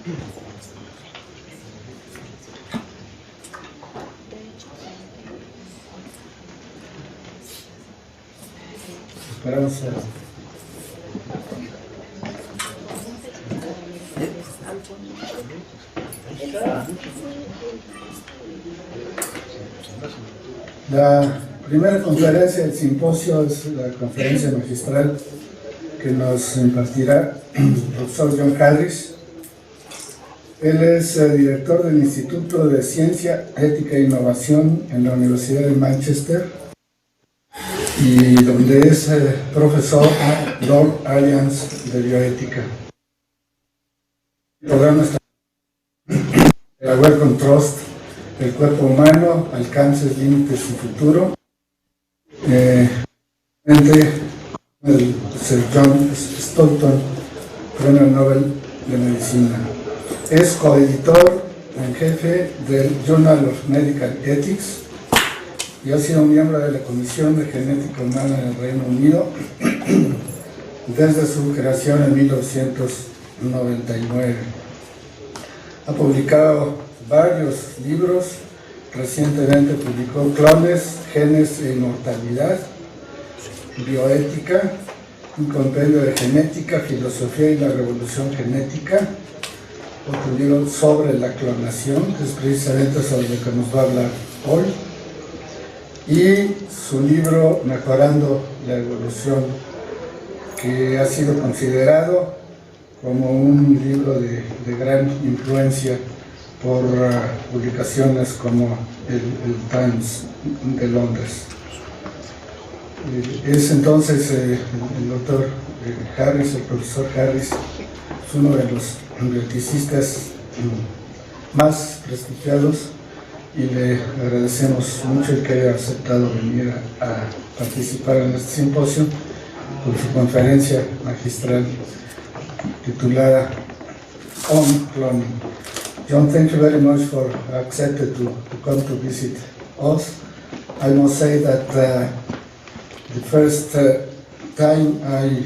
Esperamos la primera conferencia del simposio es la conferencia magistral que nos impartirá el profesor John Harris. Él es director del Instituto de Ciencia, Ética e Innovación en la Universidad de Manchester y donde es profesor Logros años de bioética. El programa está la Welcome Trust, el cuerpo humano, alcances, límites y futuro. El Sir John Stolton, Premio Nobel de Medicina. Es coeditor en jefe del Journal of Medical Ethics y ha sido miembro de la Comisión de Genética Humana en el Reino Unido desde su creación en 1999. Ha publicado varios libros, recientemente publicó Clones, Genes e Inmortalidad, Bioética, un compendio de genética, filosofía y la revolución genética, otro libro sobre la clonación, que es precisamente sobre lo que nos va a hablar hoy, y su libro Mejorando la Evolución, que ha sido considerado como un libro de gran influencia por publicaciones como el Times de Londres. Es entonces el doctor Harris, el profesor Harris, es uno de los bioeticistas más prestigiados y le agradecemos mucho el que haya aceptado venir a participar en este simposio con su conferencia magistral titulada On Cloning. John, thank you very much for accepting to come to visit us. I must say that the first time I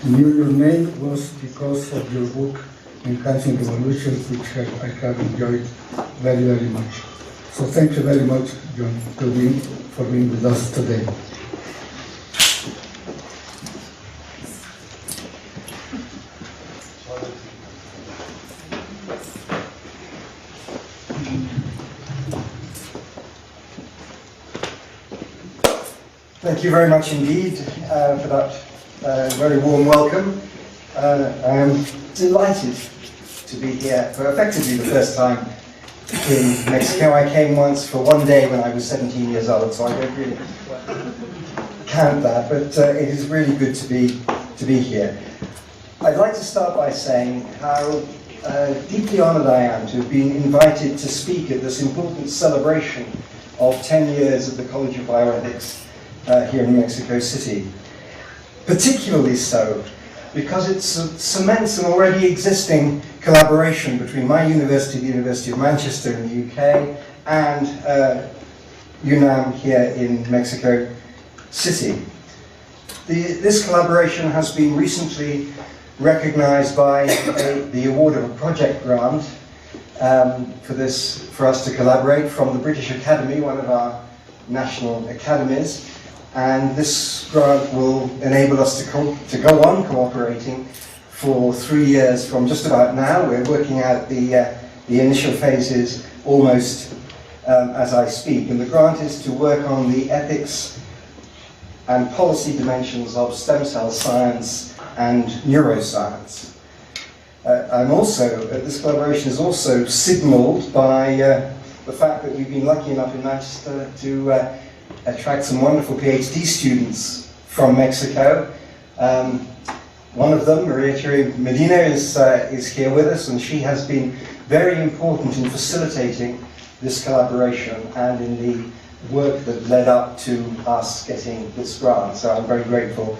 knew your name was because of your book Enhancing Evolution, which I have enjoyed very, very much. So thank you very much, John, for being with us today. Thank you very much indeed for that very warm welcome. I am delighted to be here for effectively the first time in Mexico. I came once for one day when I was 17 years old, so I don't really count that, but it is really good to be here. I'd like to start by saying how deeply honoured I am to have been invited to speak at this important celebration of 10 years of the College of Bioethics here in Mexico City. Particularly so because it cements an already existing collaboration between my university, the University of Manchester in the UK, and UNAM here in Mexico City. This collaboration has been recently recognized by the award of a project grant for us to collaborate from the British Academy, one of our national academies. And this grant will enable us to go on cooperating for 3 years from just about now. We're working out the initial phases almost as I speak. And the grant is to work on the ethics and policy dimensions of stem cell science and neuroscience. This collaboration is also signalled by the fact that we've been lucky enough in Manchester to attract some wonderful PhD students from Mexico. One of them, Maria Chiri Medina, is here with us, and she has been very important in facilitating this collaboration and in the work that led up to us getting this grant. So I'm very grateful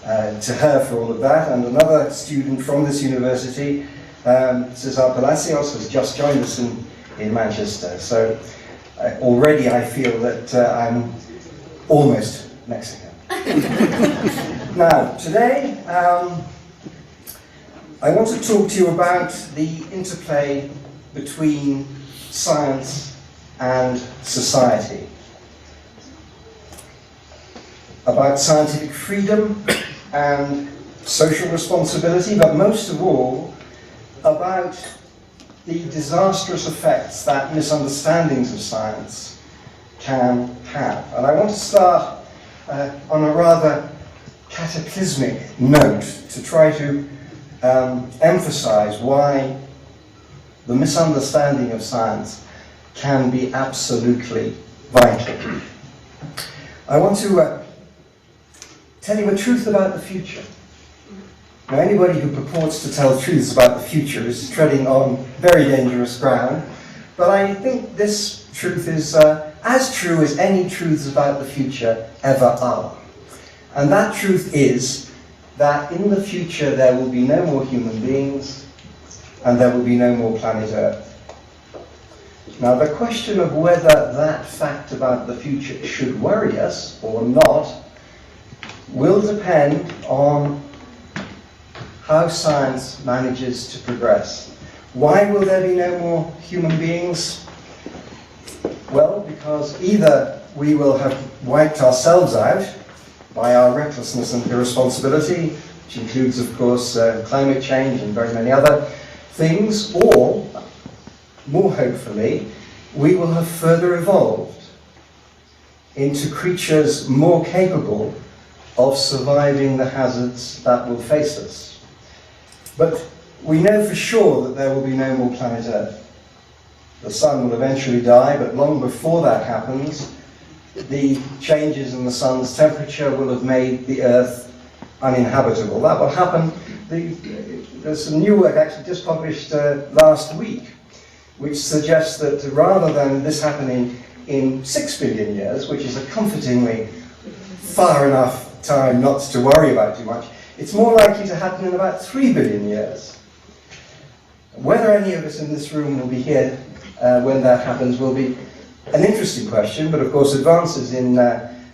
to her for all of that. And another student from this university, Cesar Palacios, has just joined us in Manchester. So already I feel that I'm almost Mexican. Now, today, I want to talk to you about the interplay between science and society, about scientific freedom and social responsibility, but most of all, about the disastrous effects that misunderstandings of science can have. And I want to start on a rather cataclysmic note to try to emphasize why the misunderstanding of science can be absolutely vital. I want to tell you a truth about the future. Now, anybody who purports to tell truths about the future is treading on very dangerous ground, but I think this truth is as true as any truths about the future ever are. And that truth is that in the future there will be no more human beings and there will be no more planet Earth. Now, the question of whether that fact about the future should worry us or not will depend on how science manages to progress. Why will there be no more human beings? Well, because either we will have wiped ourselves out by our recklessness and irresponsibility, which includes, of course, climate change and very many other things, or, more hopefully, we will have further evolved into creatures more capable of surviving the hazards that will face us. But we know for sure that there will be no more planet Earth. The sun will eventually die, but long before that happens, the changes in the sun's temperature will have made the Earth uninhabitable. That will happen. There's some new work actually just published last week, which suggests that rather than this happening in 6 billion years, which is a comfortingly far enough time not to worry about too much, it's more likely to happen in about 3 billion years. Whether any of us in this room will be here when that happens will be an interesting question, but of course advances in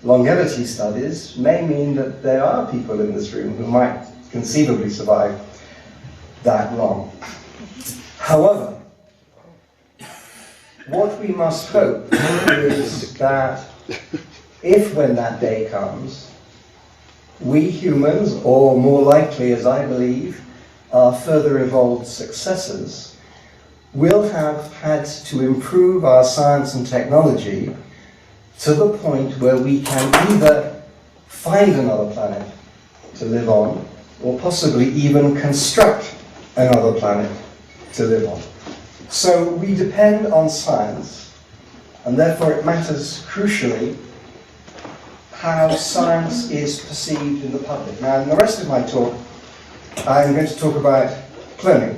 longevity studies may mean that there are people in this room who might conceivably survive that long. However, what we must hope is that if when that day comes, we humans, or more likely, as I believe, our further evolved successors, will have had to improve our science and technology to the point where we can either find another planet to live on, or possibly even construct another planet to live on. So we depend on science, and therefore it matters crucially how science is perceived in the public. Now, in the rest of my talk, I'm going to talk about cloning.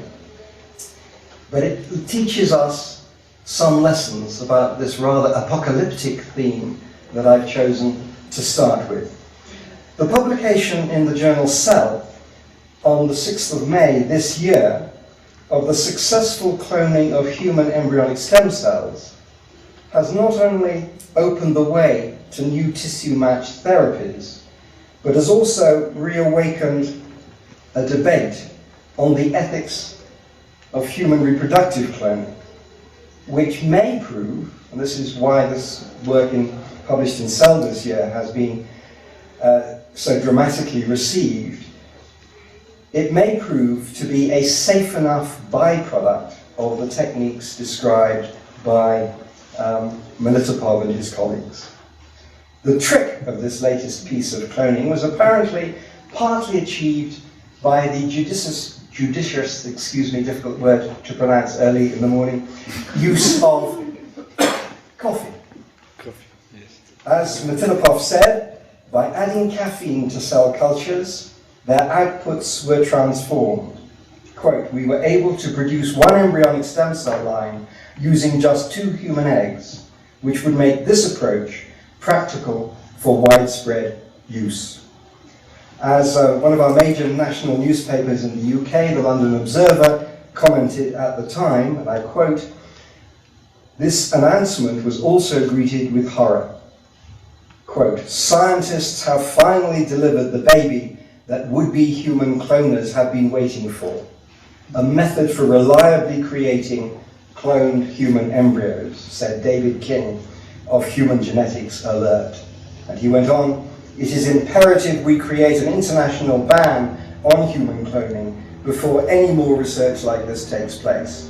But it teaches us some lessons about this rather apocalyptic theme that I've chosen to start with. The publication in the journal Cell on the 6th of May this year of the successful cloning of human embryonic stem cells has not only opened the way to new tissue-matched therapies, but has also reawakened a debate on the ethics of human reproductive cloning, which may prove, and this is why this work published in Cell this year has been so dramatically received, it may prove to be a safe enough byproduct of the techniques described by Militopov and his colleagues. The trick of this latest piece of cloning was apparently partly achieved by the judicious, difficult word to pronounce early in the morning, use of coffee. As Militopov said, by adding caffeine to cell cultures, their outputs were transformed. Quote, "We were able to produce one embryonic stem cell line using just 2 human eggs, which would make this approach practical for widespread use." As one of our major national newspapers in the UK, the London Observer, commented at the time, and I quote, "This announcement was also greeted with horror. Quote, scientists have finally delivered the baby that would-be human cloners have been waiting for. a method for reliably creating cloned human embryos, said David King of Human Genetics Alert. And he went on, "It is imperative we create an international ban on human cloning before any more research like this takes place.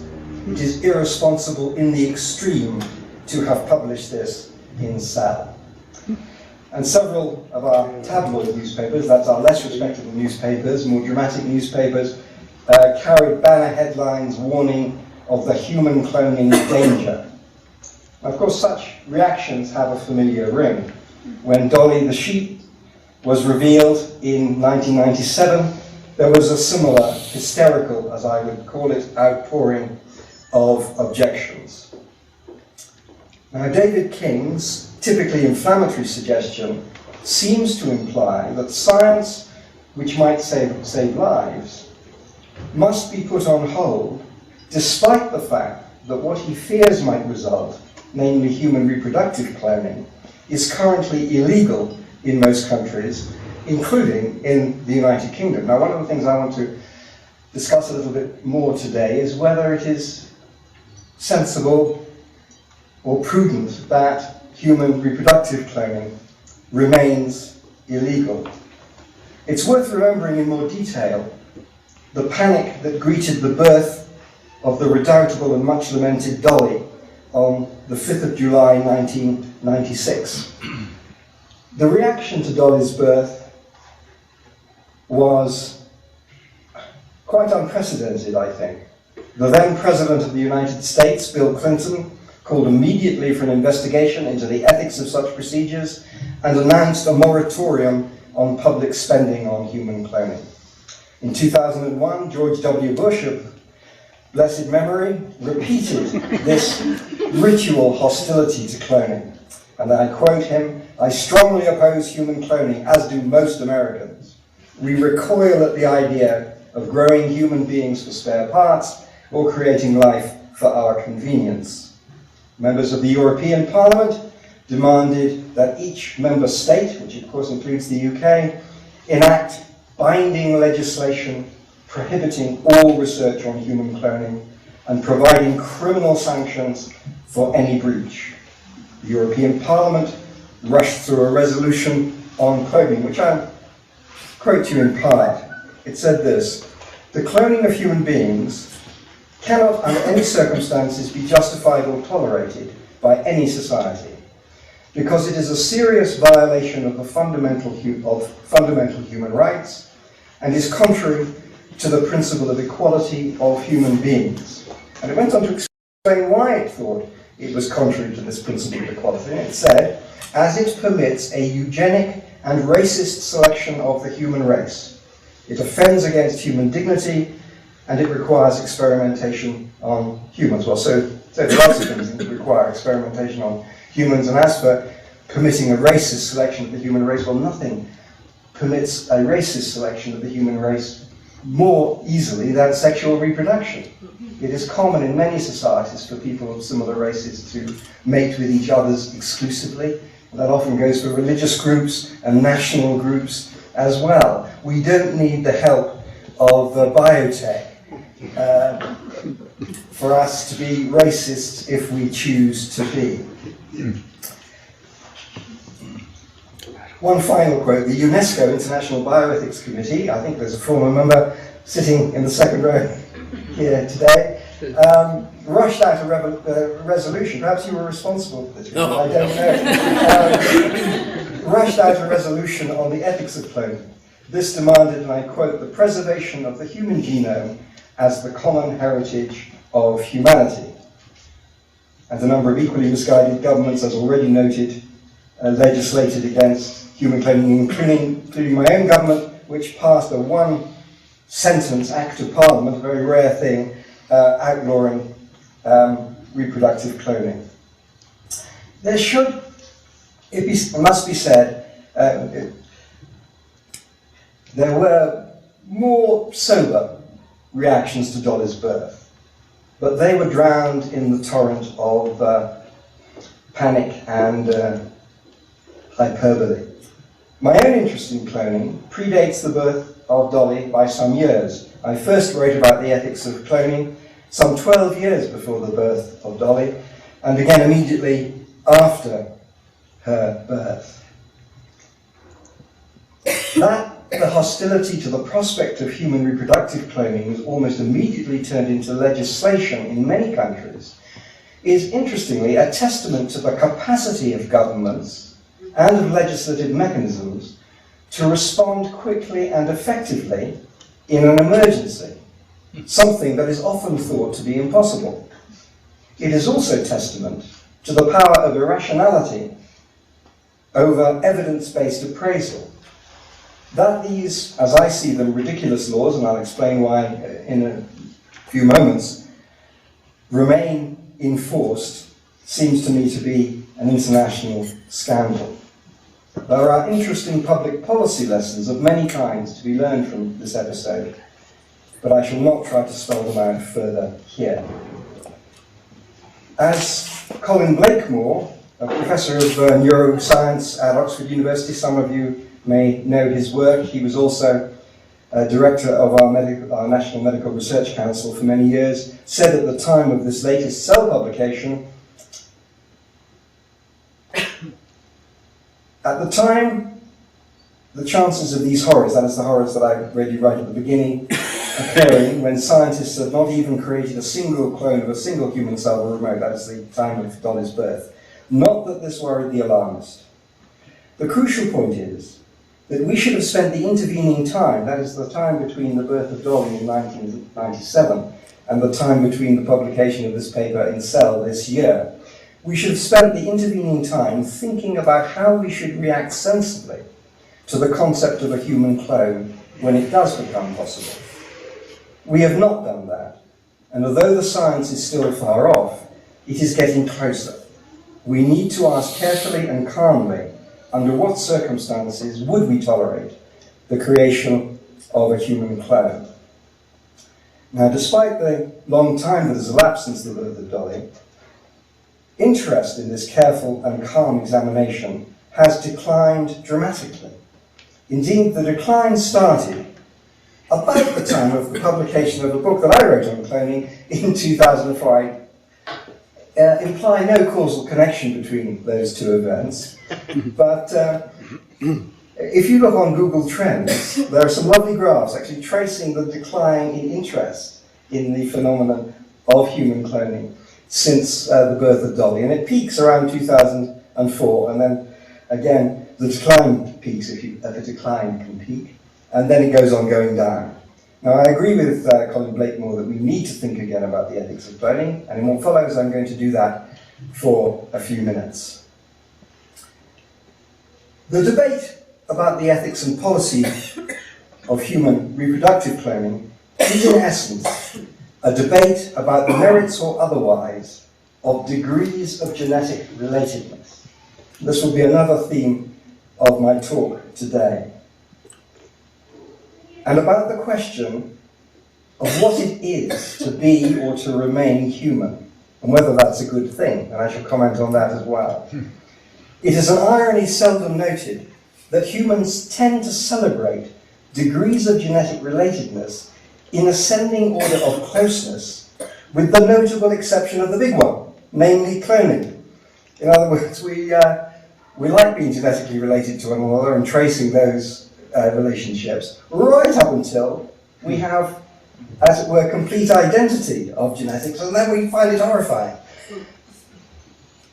It is irresponsible in the extreme to have published this in Cell." And several of our tabloid newspapers, that's our less respectable newspapers, more dramatic newspapers, carried banner headlines warning of the human cloning danger. Of course, such reactions have a familiar ring. When Dolly the sheep was revealed in 1997, there was a similar hysterical, as I would call it, outpouring of objections. Now, David King's typically inflammatory suggestion seems to imply that science, which might save lives, must be put on hold despite the fact that what he fears might result, namely human reproductive cloning, is currently illegal in most countries, including in the United Kingdom. Now, one of the things I want to discuss a little bit more today is whether it is sensible or prudent that human reproductive cloning remains illegal. It's worth remembering in more detail the panic that greeted the birth of the redoubtable and much lamented Dolly on the 5th of July 1996. The reaction to Dolly's birth was quite unprecedented, I think. The then President of the United States, Bill Clinton, called immediately for an investigation into the ethics of such procedures and announced a moratorium on public spending on human cloning. In 2001, George W. Bush, of blessed memory, repeated this ritual hostility to cloning. And I quote him, "I strongly oppose human cloning, as do most Americans. We recoil at the idea of growing human beings for spare parts or creating life for our convenience." Members of the European Parliament demanded that each member state, which of course includes the UK, enact binding legislation prohibiting all research on human cloning and providing criminal sanctions for any breach. The European Parliament rushed through a resolution on cloning, which I'll quote to you in part. It said this: "The cloning of human beings cannot under any circumstances be justified or tolerated by any society, because it is a serious violation of the fundamental human rights and is contrary to the principle of equality of human beings." And it went on to explain why it thought it was contrary to this principle of equality. And it said, "As it permits a eugenic and racist selection of the human race, it offends against human dignity, and it requires experimentation on humans." Well, so there are lots of things that require experimentation on humans, and as for permitting a racist selection of the human race, well, nothing permits a racist selection of the human race more easily than sexual reproduction. It is common in many societies for people of similar races to mate with each other exclusively, and that often goes for religious groups and national groups as well. We don't need the help of biotech for us to be racist if we choose to be. One final quote: "The UNESCO International Bioethics Committee," I think there's a former member sitting in the second row here today, rushed out a resolution. Perhaps you were responsible for this, I don't know. Rushed out a resolution on the ethics of cloning. This demanded, and I quote, "the preservation of the human genome as the common heritage of humanity." And a number of equally misguided governments, as already noted, legislated against human cloning, including my own government, which passed a one-sentence act of parliament, a very rare thing, outlawing reproductive cloning. There should, it must be said, there were more sober reactions to Dolly's birth, but they were drowned in the torrent of panic and hyperbole. My own interest in cloning predates the birth of Dolly by some years. I first wrote about the ethics of cloning some 12 years before the birth of Dolly, and again immediately after her birth. That the hostility to the prospect of human reproductive cloning was almost immediately turned into legislation in many countries is, interestingly, a testament to the capacity of governments and of legislative mechanisms to respond quickly and effectively in an emergency, something that is often thought to be impossible. It is also testament to the power of irrationality over evidence-based appraisal. That these, as I see them, ridiculous laws, and I'll explain why in a few moments, remain enforced, seems to me to be an international scandal. There are interesting public policy lessons of many kinds to be learned from this episode, but I shall not try to spell them out further here. As Colin Blakemore, a professor of neuroscience at Oxford University, some of you may know his work. He was also director of our National Medical Research Council for many years, said at the time of this latest Cell publication, at the time, the chances of these horrors, that is the horrors that I read you right at the beginning, occurring when scientists had not even created a single clone of a single human cell were remote. That is the time of Dolly's birth. Not that this worried the alarmist. The crucial point is that we should have spent the intervening time, that is the time between the birth of Dolly in 1997 and the time between the publication of this paper in Cell this year, we should have spent the intervening time thinking about how we should react sensibly to the concept of a human clone when it does become possible. We have not done that, and although the science is still far off, it is getting closer. We need to ask carefully and calmly, under what circumstances would we tolerate the creation of a human clone? Now, despite the long time that has elapsed since the birth of Dolly, interest in this careful and calm examination has declined dramatically. Indeed, the decline started about the time of the publication of a book that I wrote on cloning in 2004. I imply no causal connection between those two events, but if you look on Google Trends, there are some lovely graphs actually tracing the decline in interest in the phenomenon of human cloning since the birth of Dolly, and it peaks around 2004, and then again the decline peaks if a decline can peak, and then it goes on going down. Now, I agree with Colin Blakemore that we need to think again about the ethics of cloning, and in what follows I'm going to do that for a few minutes. The debate about the ethics and policy of human reproductive cloning is in essence a debate about the merits or otherwise of degrees of genetic relatedness. This will be another theme of my talk today. And about the question of what it is to be or to remain human, and whether that's a good thing, and I shall comment on that as well. It is an irony seldom noted that humans tend to celebrate degrees of genetic relatedness in ascending order of closeness, with the notable exception of the big one, namely cloning. In other words, we like being genetically related to one another and tracing those relationships, right up until we have, as it were, complete identity of genetics, and then we find it horrifying.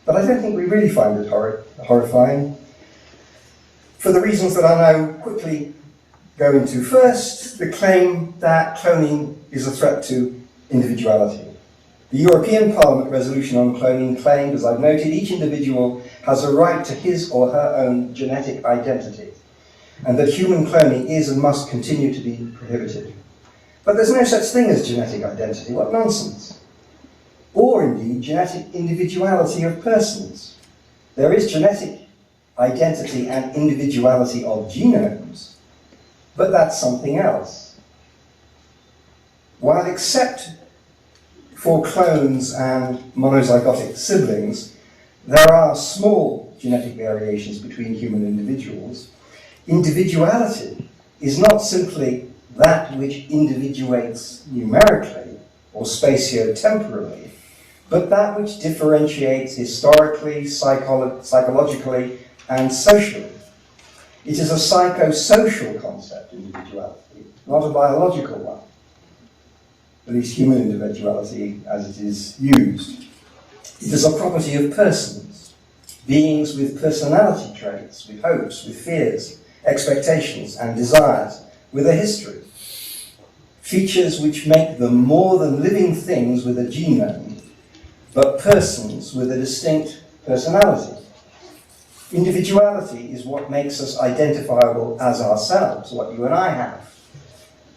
But I don't think we really find it horrifying, for the reasons that I'll now quickly go into. First, the claim that cloning is a threat to individuality. The European Parliament resolution on cloning claimed, as I've noted, each individual has a right to his or her own genetic identity, and that human cloning is and must continue to be prohibited. But there's no such thing as genetic identity. What nonsense. Or indeed, genetic individuality of persons. There is genetic identity and individuality of genomes, but that's something else. While except for clones and monozygotic siblings, there are small genetic variations between human individuals. Individuality is not simply that which individuates numerically or spatio-temporally, but that which differentiates historically, psychologically, and socially. It is a psychosocial concept, individuality, not a biological one, at least human individuality as it is used. It is a property of persons, beings with personality traits, with hopes, with fears, expectations, and desires, with a history. Features which make them more than living things with a genome, but persons with a distinct personality. Individuality is what makes us identifiable as ourselves, what you and I have.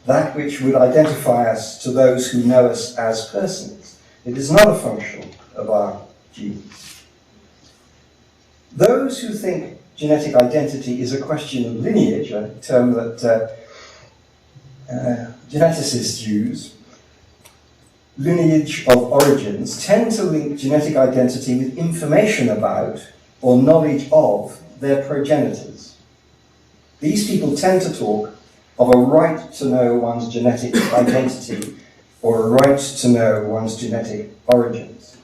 That which would identify us to those who know us as persons. It is not a function of our genes. Those who think genetic identity is a question of lineage, a term that geneticists use, lineage of origins, tend to link genetic identity with information about or knowledge of their progenitors. These people tend to talk of a right to know one's genetic identity or a right to know one's genetic origins.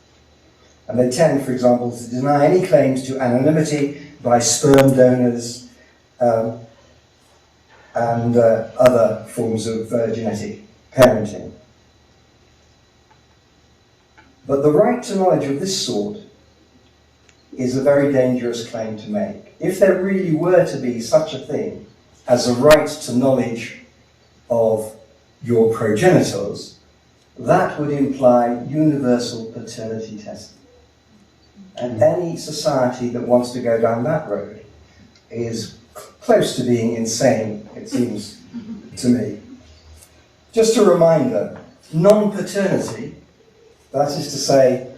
And they tend, for example, to deny any claims to anonymity by sperm donors and other forms of genetic parenting. But the right to knowledge of this sort is a very dangerous claim to make. If there really were to be such a thing as a right to knowledge of your progenitors, that would imply universal paternity testing. And any society that wants to go down that road is close to being insane, it seems to me. Just a reminder, non-paternity, that is to say,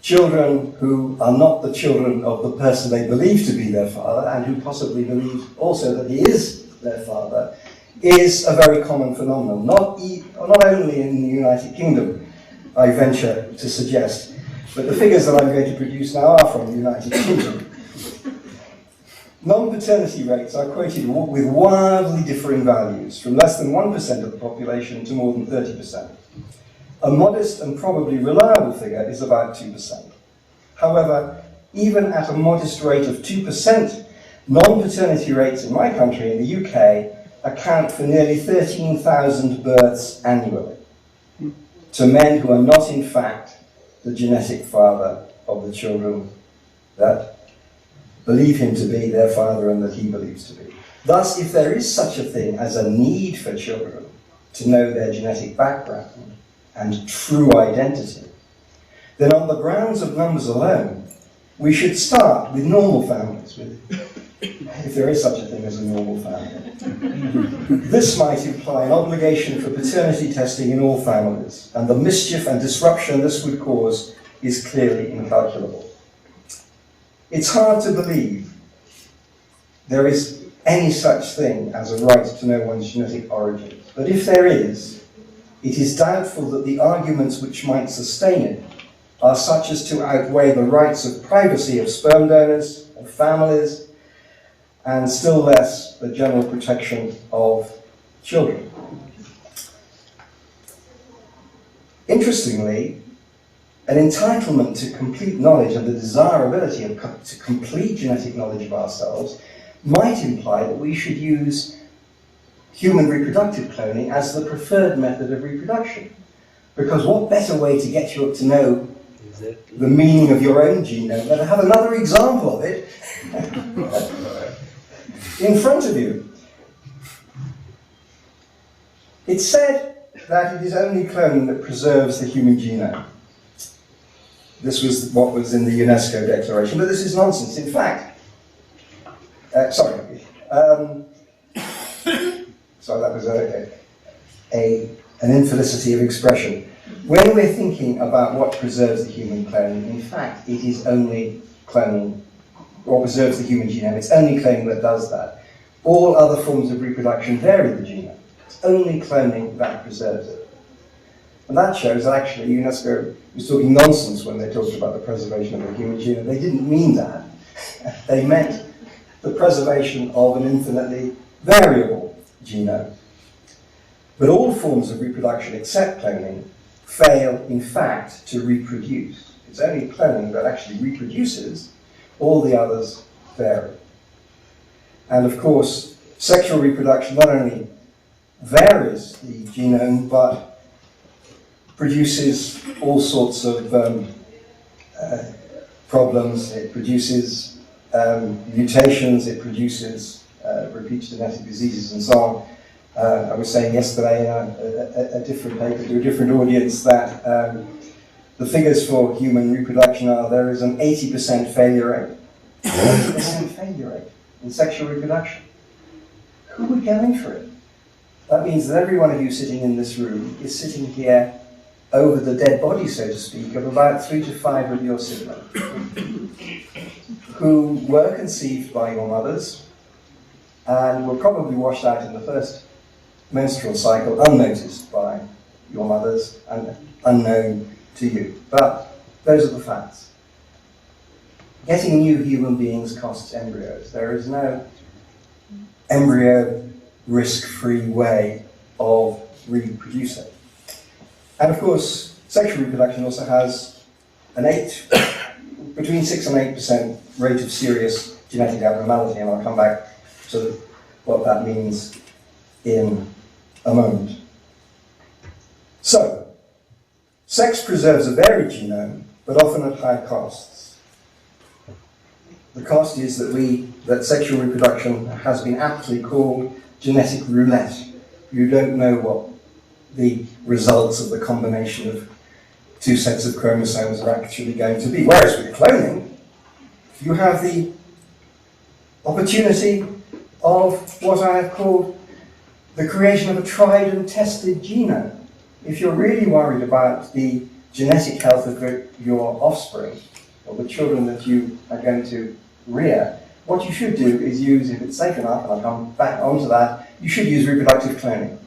children who are not the children of the person they believe to be their father and who possibly believe also that he is their father, is a very common phenomenon. Not only in the United Kingdom, I venture to suggest, but the figures that I'm going to produce now are from the United Kingdom. Non-paternity rates are quoted with wildly differing values, from less than 1% of the population to more than 30%. A modest and probably reliable figure is about 2%. However, even at a modest rate of 2%, non-paternity rates in my country, in the UK, account for nearly 13,000 births annually to men who are not in fact the genetic father of the children that believe him to be their father and that he believes to be. Thus, if there is such a thing as a need for children to know their genetic background and true identity, then on the grounds of numbers alone, we should start with normal families, if there is such a thing as a normal family. This might imply an obligation for paternity testing in all families, and the mischief and disruption this would cause is clearly incalculable. It's hard to believe there is any such thing as a right to know one's genetic origins, but if there is, it is doubtful that the arguments which might sustain it are such as to outweigh the rights of privacy of sperm donors, of families, and still less the general protection of children. Interestingly, an entitlement to complete knowledge and the desirability to complete genetic knowledge of ourselves might imply that we should use human reproductive cloning as the preferred method of reproduction. Because what better way to get you up to know the meaning of your own genome than to have another example of it in front of you? It's said that it is only cloning that preserves the human genome. This was what was in the UNESCO declaration, but this is nonsense. In fact, sorry, that was an infelicity of expression. When we're thinking about what preserves the human clone, in fact, it is only cloning, or preserves the human genome. It's only cloning that does that. All other forms of reproduction vary the genome. It's only cloning that preserves it. And that shows that actually UNESCO was talking nonsense when they talked about the preservation of the human genome. They didn't mean that. They meant the preservation of an infinitely variable genome. But all forms of reproduction except cloning fail, in fact, to reproduce. It's only cloning that actually reproduces. All the others vary. And of course, sexual reproduction not only varies the genome, but produces all sorts of problems. It produces mutations, it produces repeat genetic diseases and so on. I was saying yesterday in a different paper to a different audience that the figures for human reproduction are there is an 80% failure rate. 80% failure rate in sexual reproduction. Who would go in for it? That means that every one of you sitting in this room is sitting here over the dead body, so to speak, of about 3 to 5 of your siblings who were conceived by your mothers and were probably washed out in the first menstrual cycle unnoticed by your mothers and unknown to you. But those are the facts. Getting new human beings costs embryos. There is no embryo risk-free way of reproducing. And of course, sexual reproduction also has an between 6 and 8% rate of serious genetic abnormality, and I'll come back to what that means in a moment. So, sex preserves a varied genome, but often at high costs. The cost is that sexual reproduction has been aptly called genetic roulette. You don't know what the results of the combination of 2 sets of chromosomes are actually going to be. Whereas with cloning, you have the opportunity of what I have called the creation of a tried and tested genome. If you're really worried about the genetic health of your offspring, or the children that you are going to rear, what you should do is use, if it's safe enough, and I'll come back onto that, you should use reproductive cloning.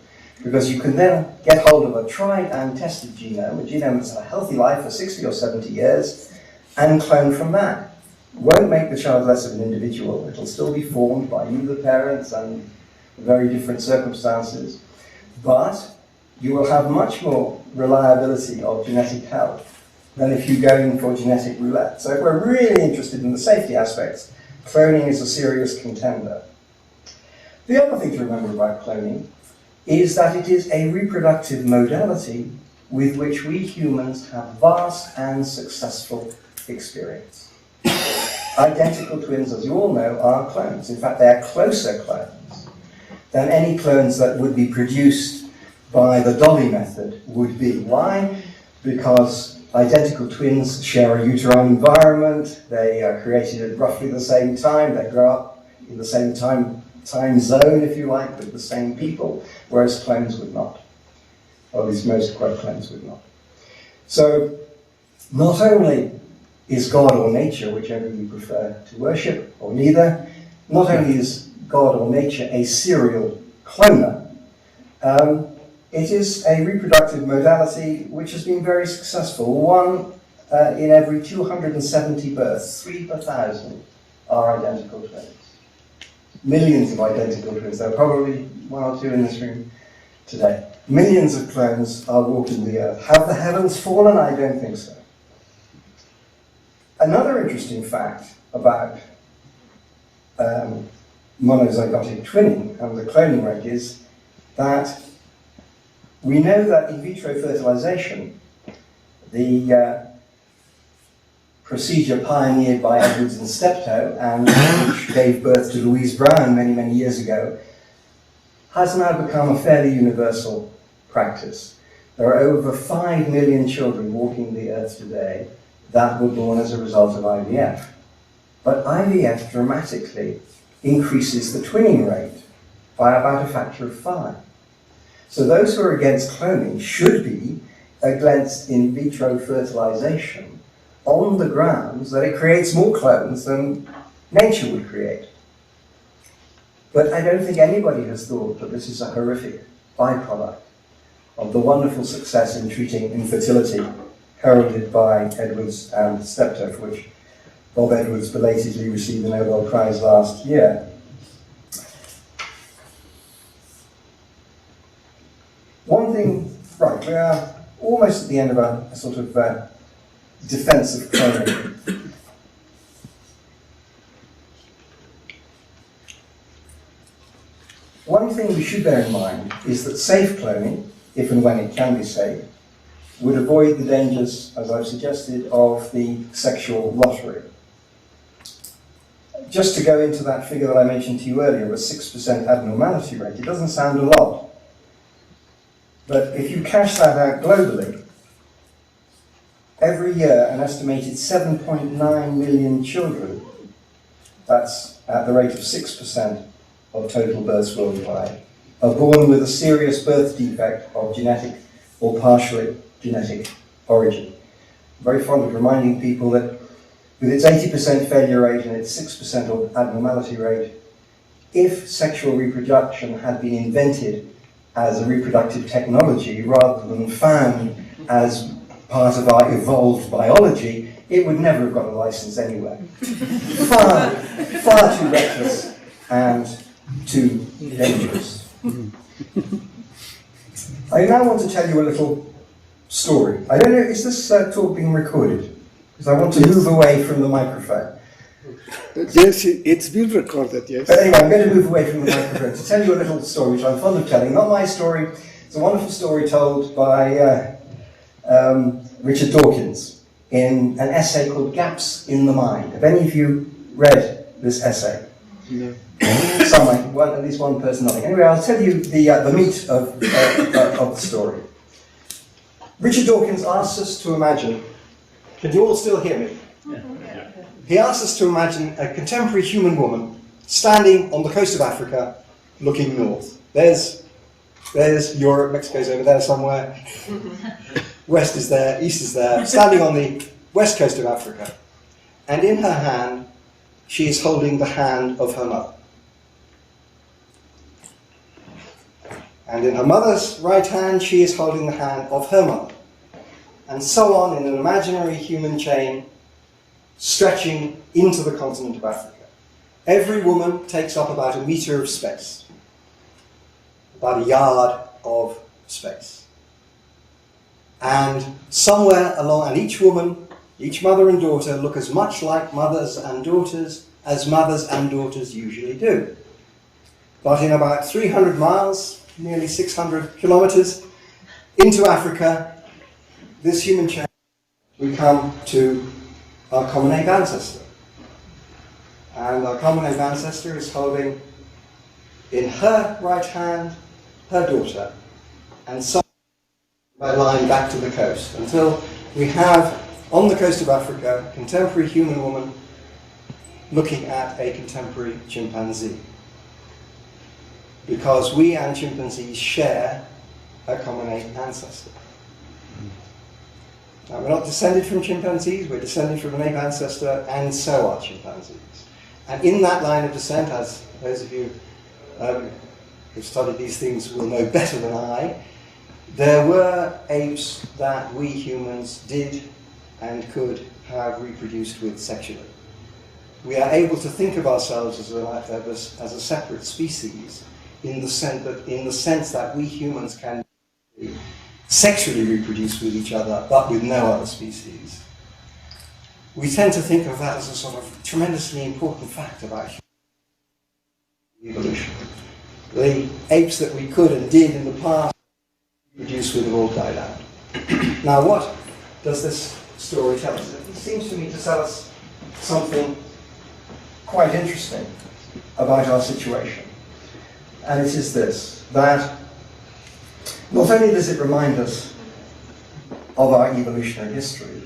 Because you can then get hold of a tried and tested genome, a genome that's had a healthy life for 60 or 70 years, and clone from that. Won't make the child less of an individual. It'll still be formed by you, the parents, and very different circumstances. But you will have much more reliability of genetic health than if you go in for genetic roulette. So if we're really interested in the safety aspects, cloning is a serious contender. The other thing to remember about cloning is that it is a reproductive modality with which we humans have vast and successful experience. Identical twins, as you all know, are clones. In fact, they are closer clones than any clones that would be produced by the Dolly method would be. Why? Because identical twins share a uterine environment, they are created at roughly the same time, they grow up in the same time zone, if you like, with the same people, whereas clones would not. Or at least most clones would not. So, not only is God or nature, whichever you prefer to worship, or neither, not only is God or nature a serial cloner, it is a reproductive modality which has been very successful. One in every 270 births, 3 per 1,000, are identical twins. Millions of identical twins. There are probably 1 or 2 in this room today. Millions of clones are walking the earth. Have the heavens fallen? I don't think so. Another interesting fact about monozygotic twinning and the cloning rate is that we know that in vitro fertilization, the procedure pioneered by Edwards and Steptoe, and which gave birth to Louise Brown many, many years ago, has now become a fairly universal practice. There are over 5 million children walking the earth today that were born as a result of IVF. But IVF dramatically increases the twinning rate by about a factor of 5. So those who are against cloning should be against in vitro fertilization on the grounds that it creates more clones than nature would create. But I don't think anybody has thought that this is a horrific byproduct of the wonderful success in treating infertility heralded by Edwards and Steptoe, for which Bob Edwards belatedly received the Nobel Prize last year. we are almost at the end of a sort of defense of cloning. One thing we should bear in mind is that safe cloning, if and when it can be safe, would avoid the dangers, as I've suggested, of the sexual lottery. Just to go into that figure that I mentioned to you earlier, a 6% abnormality rate, it doesn't sound a lot. But if you cash that out globally, every year an estimated 7.9 million children, that's at the rate of 6% of total births worldwide, are born with a serious birth defect of genetic or partially genetic origin. I'm very fond of reminding people that with its 80% failure rate and its 6% abnormality rate, if sexual reproduction had been invented as a reproductive technology rather than found as part of our evolved biology, it would never have got a license anywhere. far too reckless and too dangerous. I now want to tell you a little story. I don't know, is this talk being recorded? Because I want to move away from the microphone. Yes, it's been recorded, yes. But anyway, I'm going to move away from the microphone to tell you a little story which I'm fond of telling. Not my story, it's a wonderful story told by Richard Dawkins in an essay called Gaps in the Mind. Have any of you read this essay? No. At least one person nodding. Anyway, I'll tell you the meat of the story. Richard Dawkins asks us to imagine, can you all still hear me? Yeah. He asks us to imagine a contemporary human woman standing on the coast of Africa looking north. There's Europe, Mexico's over there somewhere. West is there, east is there, standing on the west coast of Africa. And in her hand, she is holding the hand of her mother. And in her mother's right hand, she is holding the hand of her mother. And so on in an imaginary human chain, stretching into the continent of Africa. Every woman takes up about a meter of space, about a yard of space. And somewhere along, and each woman, each mother and daughter look as much like mothers and daughters as mothers and daughters usually do. But in about 300 miles, nearly 600 kilometers into Africa, this human chain, we come to our common ape ancestor. And our common ape ancestor is holding in her right hand her daughter, and so by line back to the coast, until we have on the coast of Africa a contemporary human woman looking at a contemporary chimpanzee. Because we and chimpanzees share a common ape ancestor. Now, we're not descended from chimpanzees, we're descended from an ape ancestor, and so are chimpanzees. And in that line of descent, as those of you who've studied these things will know better than I, there were apes that we humans did and could have reproduced with sexually. We are able to think of ourselves as a separate species in the sense that we humans can sexually reproduce with each other, but with no other species. We tend to think of that as a sort of tremendously important fact about evolution. The apes that we could and did in the past reproduce with have all died out. Now, what does this story tell us? It seems to me to tell us something quite interesting about our situation. And it is this, that not only does it remind us of our evolutionary history,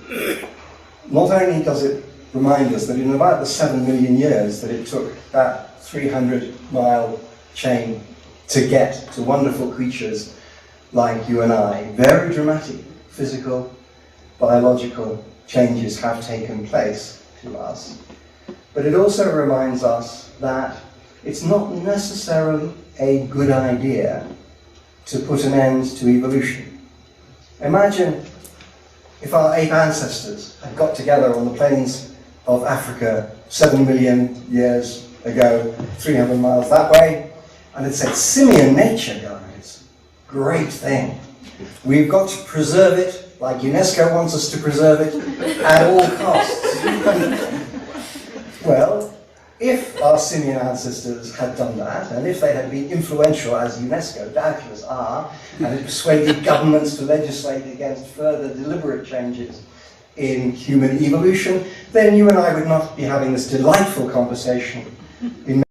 not only does it remind us that in about the 7 million years that it took that 300-mile chain to get to wonderful creatures like you and I, very dramatic physical, biological changes have taken place to us. But it also reminds us that it's not necessarily a good idea to put an end to evolution. Imagine if our ape ancestors had got together on the plains of Africa 7 million years ago, 300 miles that way, and had said, simian nature, guys, great thing, We've got to preserve it like UNESCO wants us to preserve it at all costs. Well, if our simian ancestors had done that, and if they had been influential, as UNESCO doubtless are, and had persuaded governments to legislate against further deliberate changes in human evolution, then you and I would not be having this delightful conversation in